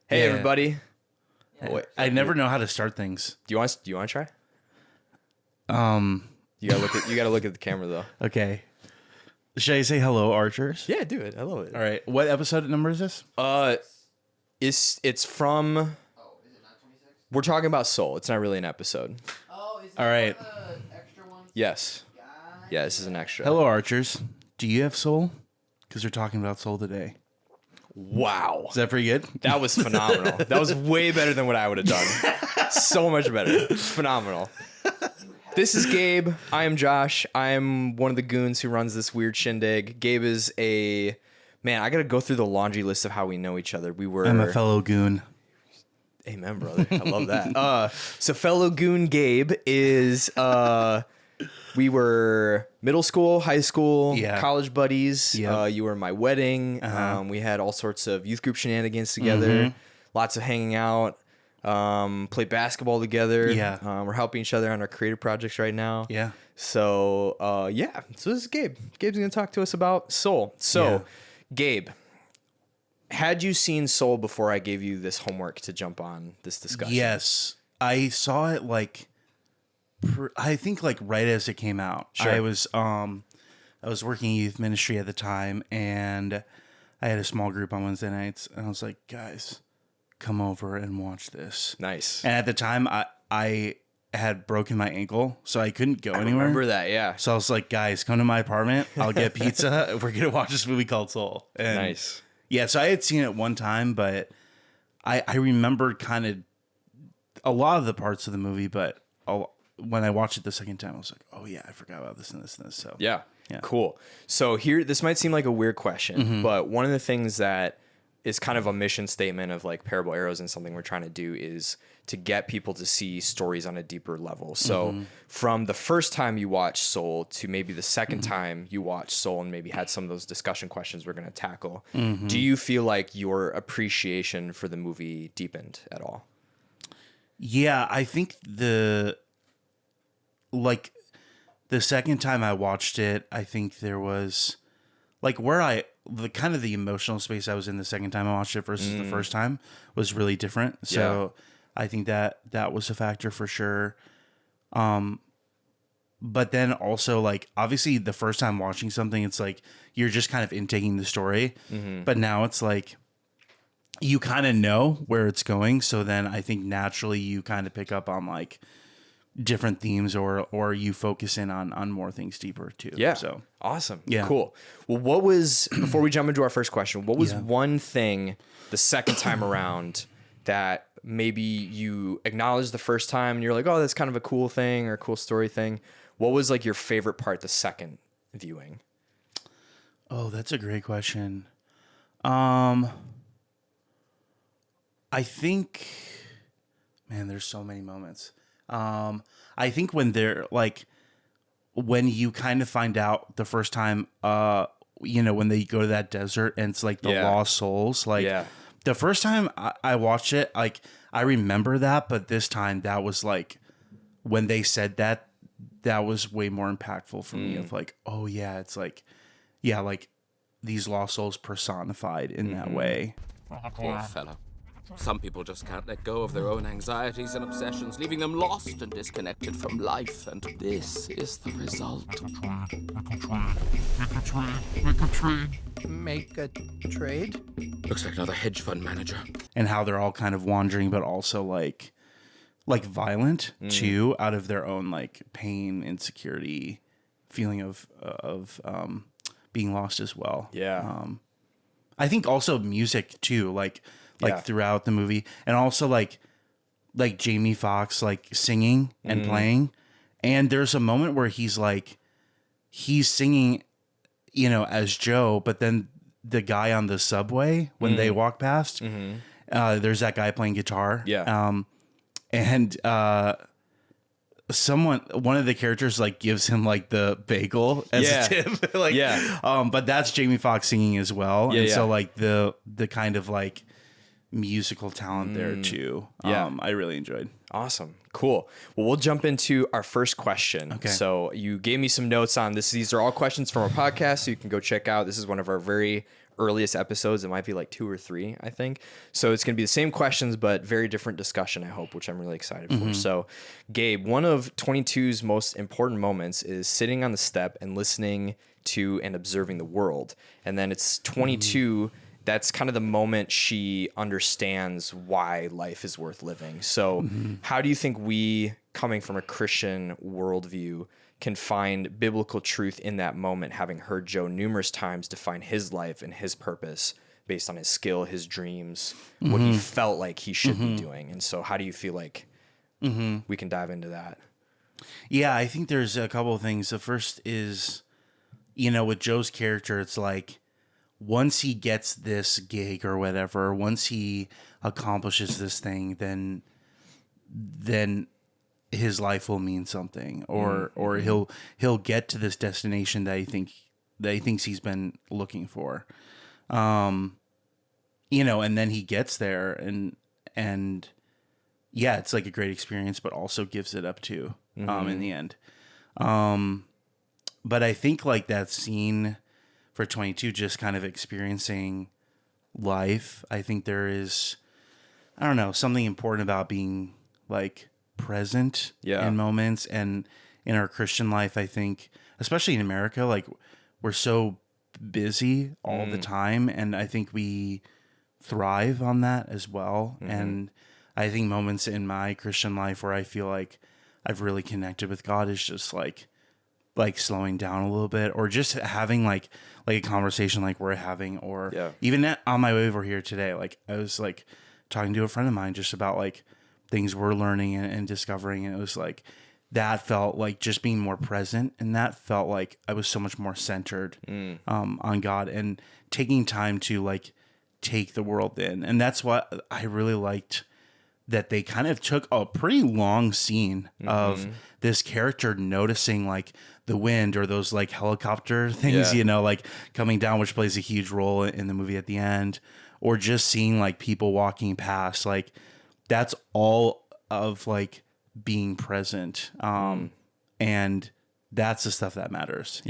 Hey everybody. Wait, I never know how to start things. Do you want to try? Um. You gotta look at the camera though. Okay. Should I say hello, archers? Yeah, do it. I love it. All right. What episode number is this? It's from. Oh, is it not 26? We're talking about Soul. It's not really an episode. Oh, is this All right. the extra one? Yes. Yeah, this is an extra. Hello, archers. Do you have soul? Because we're talking about soul today. Wow. Is that pretty good? That was phenomenal. That was way better than what I would have done. So much better. Phenomenal. This is Gabe. I am Josh. I am one of the goons who runs this weird shindig. Gabe is a... Man, I got to go through the laundry list of how we know each other. I'm a fellow goon. Amen, brother. I love that. So fellow goon Gabe is... We were middle school, high school, college buddies. Yep. You were at my wedding. We had all sorts of youth group shenanigans together. Lots of hanging out. Played basketball together. Yeah. We're helping each other on our creative projects right now. Yeah. So, So this is Gabe. Gabe's going to talk to us about Soul. So, Gabe, had you seen Soul before I gave you this homework to jump on this discussion? Yes. I saw it I think right as it came out. Sure. I was working in youth ministry at the time, and I had a small group on Wednesday nights, and I was like, guys, come over and watch this. Nice. And at the time, I had broken my ankle, so I couldn't go anywhere. Remember that, yeah. So I was like, guys, come to my apartment. I'll get pizza. We're going to watch this movie called Soul. And Nice. Yeah, so I had seen it one time, but I remembered kind of a lot of the parts of the movie, but when I watched it the second time, I was like, oh yeah, I forgot about this and this and this. So yeah. Cool. So here, this might seem like a weird question, but one of the things that is kind of a mission statement of like Parable Arrows and something we're trying to do is to get people to see stories on a deeper level. So from the first time you watch Soul to maybe the second time you watch Soul and maybe had some of those discussion questions we're going to tackle, do you feel like your appreciation for the movie deepened at all? Yeah, I think the second time I watched it, I think there was the emotional space I was in the second time I watched it versus the first time was really different. So I think that was a factor for sure. But then also obviously the first time watching something, it's like you're just kind of intaking the story, but now it's like you kind of know where it's going. So then I think naturally you kind of pick up on different themes or you focus in on more things deeper too. Yeah. So awesome. Yeah. Cool. Well, before we jump into our first question, what was one thing the second time around that maybe you acknowledged the first time and you're like, oh, that's kind of a cool thing or a cool story thing? What was your favorite part the second viewing? Oh, that's a great question. I think, man, there's so many moments. I think when when you kind of find out the first time, when they go to that desert and it's the lost souls, the first time I watched it, I remember that, but this time that was when they said that was way more impactful for me of oh yeah, it's these lost souls personified in that way. Poor fellow. Some people just can't let go of their own anxieties and obsessions, leaving them lost and disconnected from life, and this is the result. Make a trade? Looks like another hedge fund manager. And how they're all kind of wandering, but also violent too, out of their own pain, insecurity, feeling of being lost as well. Yeah. I think also music too, throughout the movie, and also like Jamie Foxx singing and playing, and there's a moment where he's singing, as Joe, but then the guy on the subway when they walk past, there's that guy playing guitar, and one of the characters gives him the bagel as a tip, but that's Jamie Foxx singing as well, and so the kind of musical talent there too. Yeah. I really enjoyed. Awesome. Cool. Well, we'll jump into our first question. Okay. So you gave me some notes on this. These are all questions from our podcast, so you can go check out. This is one of our very earliest episodes. It might be like 2 or 3, I think. So it's going to be the same questions, but very different discussion, I hope, which I'm really excited for. So, Gabe, one of 22's most important moments is sitting on the step and listening to and observing the world. And then it's 22. That's kind of the moment she understands why life is worth living. So how do you think we, coming from a Christian worldview, can find biblical truth in that moment, having heard Joe numerous times define his life and his purpose based on his skill, his dreams, what he felt like he should be doing? And so how do you feel like we can dive into that? Yeah, I think there's a couple of things. The first is, with Joe's character, it's like, once he gets this gig or whatever, once he accomplishes this thing, then his life will mean something, or he'll get to this destination that he thinks he's been looking for. And then he gets there, and yeah, it's like a great experience, but also gives it up too in the end. But I think like that scene for 22, just kind of experiencing life. I think there is, I don't know, something important about being like present in moments. And in our Christian life, I think, especially in America, like we're so busy all the time. And I think we thrive on that as well. And I think moments in my Christian life where I feel like I've really connected with God is just like slowing down a little bit, or just having like a conversation like we're having, or even on my way over here today, like I was like talking to a friend of mine just about like things we're learning and discovering. And it was like, that felt like just being more present. And that felt like I was so much more centered on God and taking time to like take the world in. And that's what I really liked, that they kind of took a pretty long scene of this character noticing like the wind or those like helicopter things, like coming down, which plays a huge role in the movie at the end, or just seeing like people walking past. Like that's all of like being present. And that's the stuff that matters.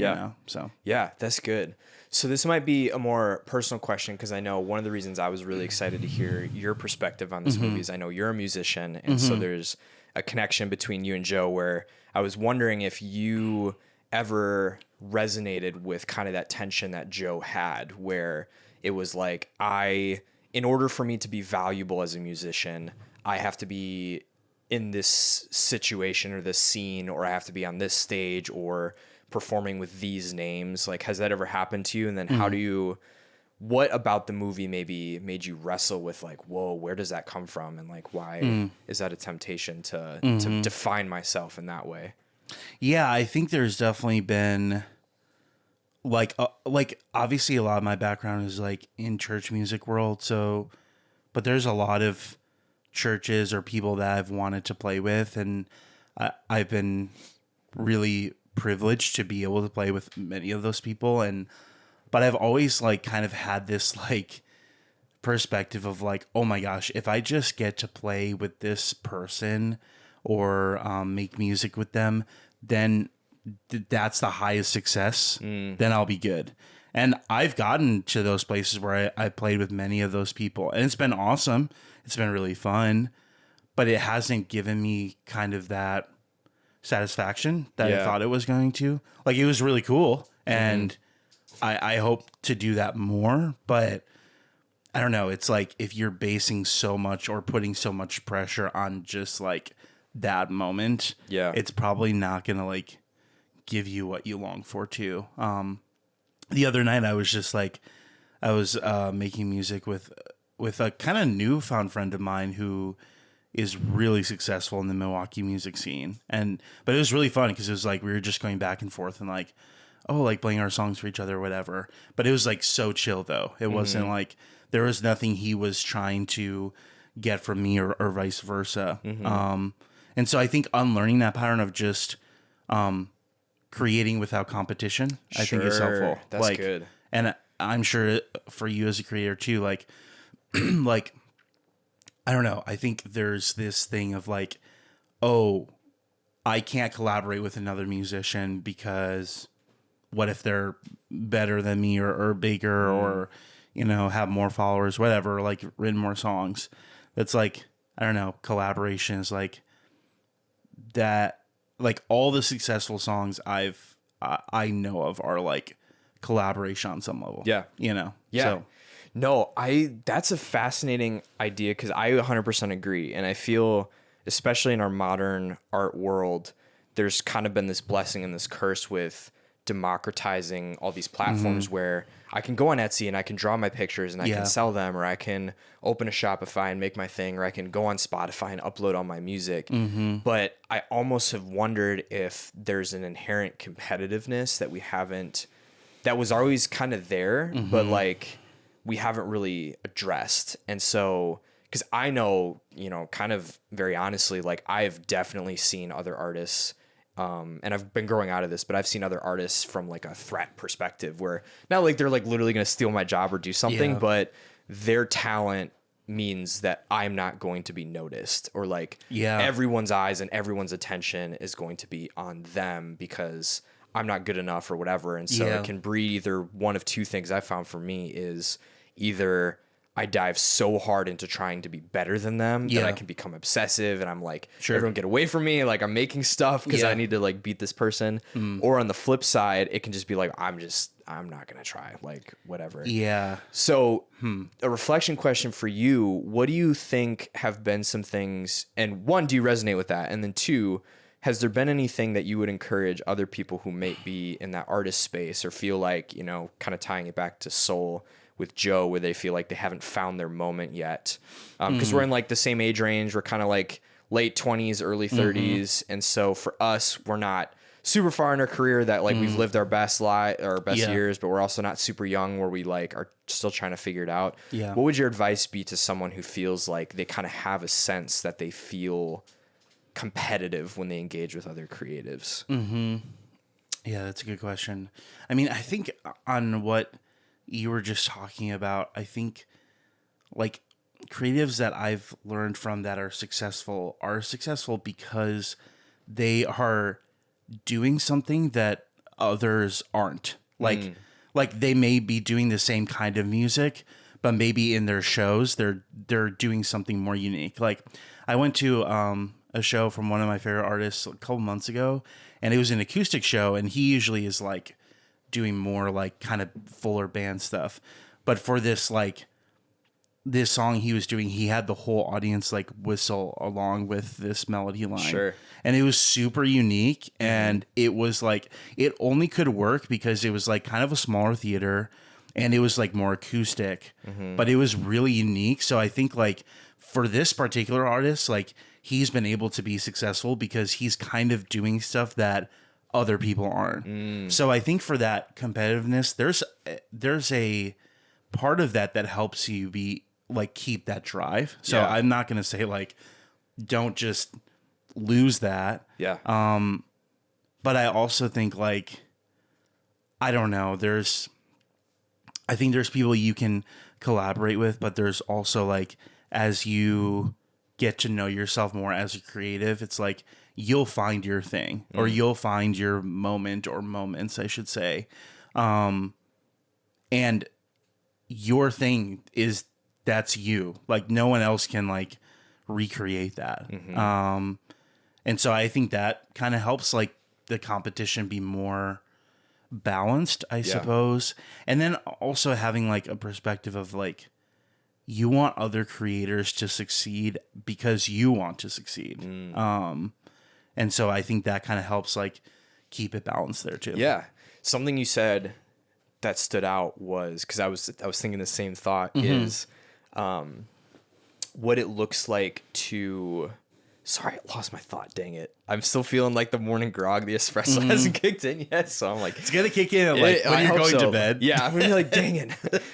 So yeah, that's good. So this might be a more personal question, because I know one of the reasons I was really excited to hear your perspective on this movie is I know you're a musician, and so there's a connection between you and Joe, where I was wondering if you ever resonated with kind of that tension that Joe had, where it was like, in order for me to be valuable as a musician, I have to be in this situation or this scene, or I have to be on this stage or performing with these names. Like, has that ever happened to you? And then what about the movie maybe made you wrestle with like, whoa, where does that come from? And like, why is that a temptation to define myself in that way? Yeah, I think there's definitely been like obviously a lot of my background is like in church music world. So, but there's a lot of churches or people that I've wanted to play with, and I've been really privileged to be able to play with many of those people. But I've always like kind of had this like perspective of like, oh my gosh, if I just get to play with this person or make music with them, then that's the highest success. Then I'll be good. And I've gotten to those places where I played with many of those people, and it's been awesome. It's been really fun, but it hasn't given me kind of that satisfaction that I thought it was going to. Like, it was really cool, and I hope to do that more, but I don't know. It's like, if you're basing so much or putting so much pressure on just like that moment, it's probably not going to like give you what you long for too. The other night I was just like, I was making music with a kind of newfound friend of mine who is really successful in the Milwaukee music scene. But it was really fun because it was like we were just going back and forth and like, oh, like playing our songs for each other or whatever. But it was like so chill though. It wasn't like there was nothing he was trying to get from me or vice versa. And so I think unlearning that pattern of just creating without competition, I think is helpful. That's good. And I'm sure for you as a creator too, like, like I don't know. I think there's this thing of like, oh, I can't collaborate with another musician because what if they're better than me or bigger or, you know, have more followers, whatever, like written more songs. That's like, I don't know, collaboration is like that, like all the successful songs I know of are like collaboration on some level. Yeah. You know? Yeah. So, No, that's a fascinating idea because I 100% agree. And I feel, especially in our modern art world, there's kind of been this blessing and this curse with democratizing all these platforms where I can go on Etsy and I can draw my pictures and I Yeah. can sell them, or I can open a Shopify and make my thing, or I can go on Spotify and upload all my music. But I almost have wondered if there's an inherent competitiveness that we haven't, that was always kind of there, but like we haven't really addressed. And so, because I know, you know, kind of very honestly, like I have definitely seen other artists, and I've been growing out of this, but I've seen other artists from like a threat perspective where not like they're like literally going to steal my job or do something, Yeah. but their talent means that I'm not going to be noticed, or like everyone's eyes and everyone's attention is going to be on them because I'm not good enough or whatever. And so it can breed either one of two things I found for me is either I dive so hard into trying to be better than them that I can become obsessive and I'm like, everyone get away from me. Like I'm making stuff because I need to like beat this person. Or on the flip side, it can just be like, I'm not going to try, like whatever. yeah. So a reflection question for you, what do you think have been some things, and one, do you resonate with that? And then two, has there been anything that you would encourage other people who may be in that artist space or feel like, you know, kind of tying it back to Soul with Joe, where they feel like they haven't found their moment yet? Because we're in like the same age range. We're kind of like late 20s, early 30s. And so for us, we're not super far in our career that like we've lived our best years, but we're also not super young where we like are still trying to figure it out. Yeah. What would your advice be to someone who feels like they kind of have a sense that they feel competitive when they engage with other creatives? Yeah, that's a good question. I mean, I think on what you were just talking about, I think like creatives that I've learned from that are successful because they are doing something that others aren't. Like they may be doing the same kind of music, but maybe in their shows they're doing something more unique. Like I went to a show from one of my favorite artists a couple months ago, and it was an acoustic show, and he usually is like doing more like kind of fuller band stuff. But for this song he was doing, he had the whole audience like whistle along with this melody line. Sure. And it was super unique, and it was like it only could work because it was like kind of a smaller theater and it was like more acoustic, but it was really unique. So I think like for this particular artist, like he's been able to be successful because he's kind of doing stuff that other people aren't. So I think for that competitiveness, there's a part of that helps you be like keep that drive. So I'm not going to say like don't just lose that. Yeah. But I also think like I don't know, I think there's people you can collaborate with, but there's also like as you get to know yourself more as a creative, it's like you'll find your thing or you'll find your moment or moments, I should say. And your thing that's you. Like no one else can like recreate that. And so I think that kind of helps like the competition be more balanced, I suppose. And then also having like a perspective of like you want other creators to succeed because you want to succeed. And so I think that kind of helps like keep it balanced there too. Yeah. Something you said that stood out was, because I was thinking the same thought, is what it looks like to... Sorry, I lost my thought. Dang it. I'm still feeling like the morning grog. The espresso hasn't kicked in yet. So I'm like... It's going to kick in at like when you're going to bed. Yeah, I'm going to be like, dang it.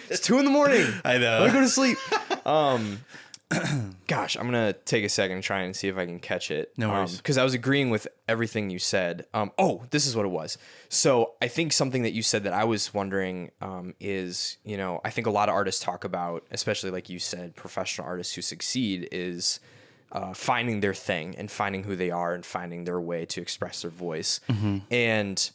It's 2 a.m. I know. I want to go to sleep. Gosh, I'm gonna take a second and try and see if I can catch it. No worries. Because I was agreeing with everything you said. This is what it was. So I think something that you said that I was wondering is, I think a lot of artists talk about, especially like you said, professional artists who succeed is finding their thing and finding who they are and finding their way to express their voice. And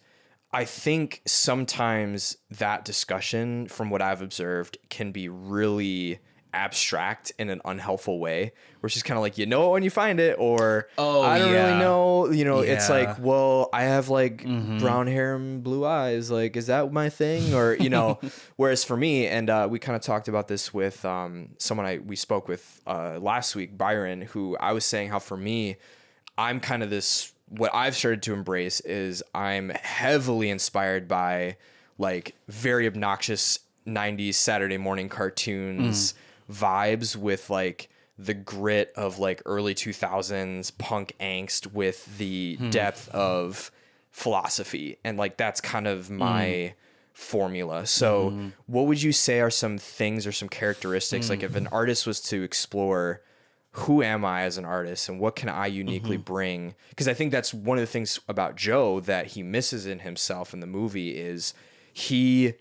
I think sometimes that discussion, from what I've observed, can be really abstract in an unhelpful way, where it's just kind of like, when you find it, or I don't really know, it's like, well, I have like brown hair and blue eyes, like, is that my thing? Or, whereas for me, and we kind of talked about this with someone we spoke with last week, Byron, who I was saying how for me, I'm kind of what I've started to embrace is I'm heavily inspired by like very obnoxious 90s Saturday morning cartoons vibes with like the grit of like early 2000s punk angst with the depth of philosophy. And like, that's kind of my formula. So what would you say are some things or some characteristics? Like if an artist was to explore, who am I as an artist and what can I uniquely bring? Because I think that's one of the things about Joe that he misses in himself in the movie is he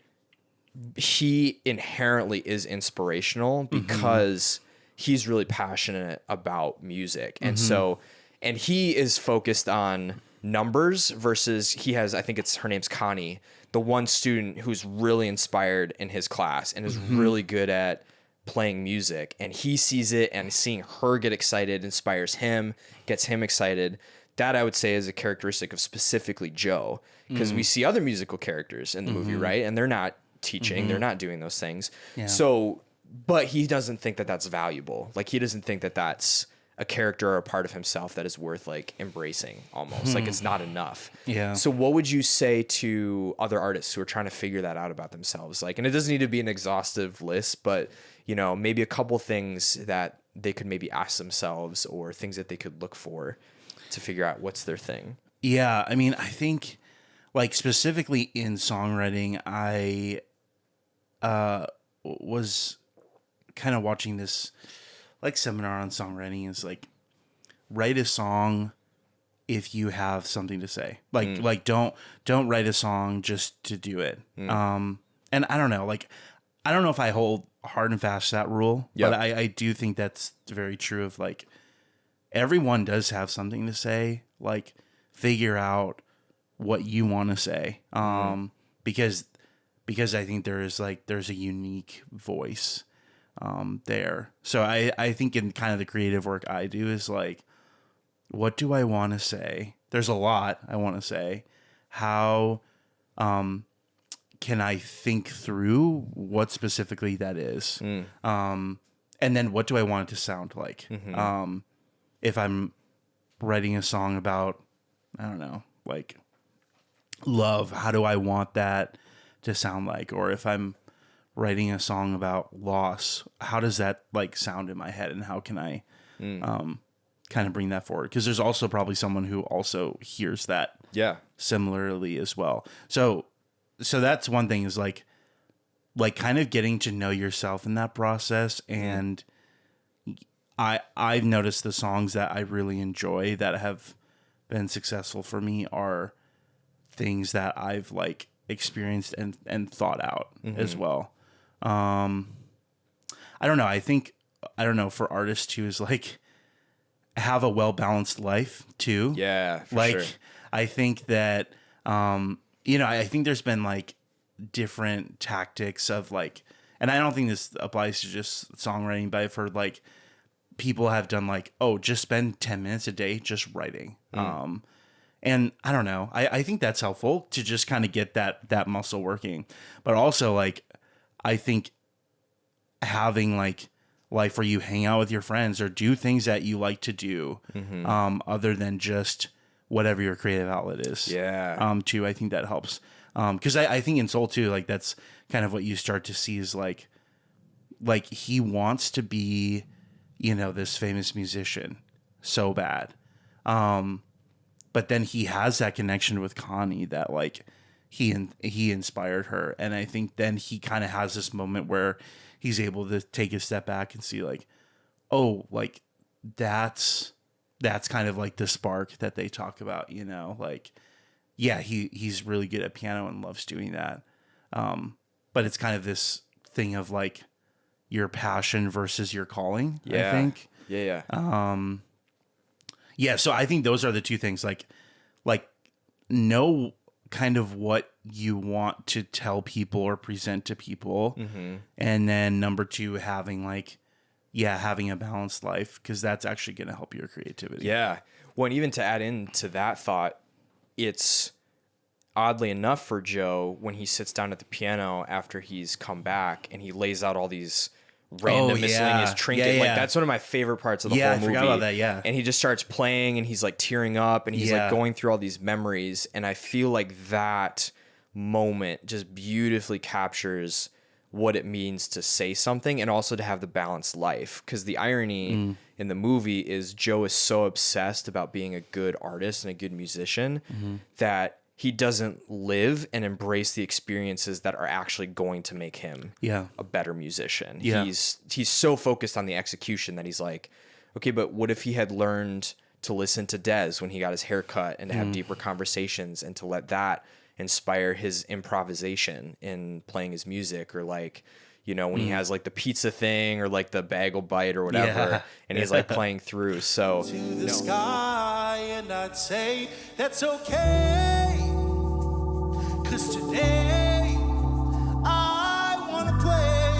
inherently is inspirational because he's really passionate about music. And so, and he is focused on numbers versus he has, I think her name's Connie, the one student who's really inspired in his class and is really good at playing music, and he sees it, and seeing her get excited inspires him, gets him excited. That I would say is a characteristic of specifically Joe, because we see other musical characters in the movie, right? And they're not teaching, they're not doing those things. Yeah. So, but he doesn't think that that's valuable. Like he doesn't think that that's a character or a part of himself that is worth like embracing almost. Like it's not enough. Yeah. So what would you say to other artists who are trying to figure that out about themselves? Like, and it doesn't need to be an exhaustive list, but maybe a couple things that they could maybe ask themselves or things that they could look for to figure out what's their thing. Yeah. I mean, I think like specifically in songwriting, I was kind of watching this like seminar on songwriting. Is like, write a song if you have something to say. Like don't write a song just to do it. And I don't know, like I don't know if I hold hard and fast that rule, but I do think that's very true of like everyone does have something to say. Like figure out what you want to say. Because I think there's a unique voice there. So I think in kind of the creative work I do is like, what do I want to say? There's a lot I want to say. How can I think through what specifically that is? And then what do I want it to sound like? If I'm writing a song about, I don't know, like love, how do I want that to sound like? Or if I'm writing a song about loss, how does that like sound in my head, and how can I kind of bring that forward? Because there's also probably someone who also hears that similarly as well. So that's one thing, is like kind of getting to know yourself in that process. And I've noticed the songs that I really enjoy that have been successful for me are things that I've like experienced and thought out as well. I don't know. I don't know, for artists too, is like have a well-balanced life too. Yeah. For like, sure. I think that, I think there's been like different tactics of like, and I don't think this applies to just songwriting, but I've heard like people have done like, oh, just spend 10 minutes a day just writing. And I don't know, I think that's helpful to just kind of get that muscle working. But also like, I think having like life where you hang out with your friends or do things that you like to do, other than just whatever your creative outlet is. Yeah. Too, I think that helps. Because I think in Soul too, like that's kind of what you start to see is like he wants to be, this famous musician so bad. But then he has that connection with Connie that like he inspired her. And I think then he kind of has this moment where he's able to take a step back and see like, oh, like that's kind of like the spark that they talk about, you know, like, yeah, he's really good at piano and loves doing that. But it's kind of this thing of like your passion versus your calling, I think. Yeah. Yeah. So I think those are the two things, like know kind of what you want to tell people or present to people. And then number two, having having a balanced life, because that's actually going to help your creativity. Yeah. Well, and even to add into that thought, it's oddly enough for Joe, when he sits down at the piano after he's come back and he lays out all these random miscellaneous trinkets. Like, that's one of my favorite parts of the whole movie. I forgot about that, yeah. And he just starts playing and he's like tearing up and he's like going through all these memories. And I feel like that moment just beautifully captures what it means to say something and also to have the balanced life. Because the irony in the movie is Joe is so obsessed about being a good artist and a good musician that he doesn't live and embrace the experiences that are actually going to make him a better musician. He's so focused on the execution that he's like, okay, but what if he had learned to listen to Dez when he got his hair cut and to have deeper conversations and to let that inspire his improvisation in playing his music, or like, you know, when he has like the pizza thing or like the bagel bite or whatever, and he's like playing through. So to the sky, and I'd say that's okay, 'cause today I wanna play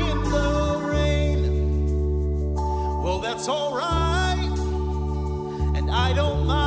in the rain. Well, that's alright, and I don't mind.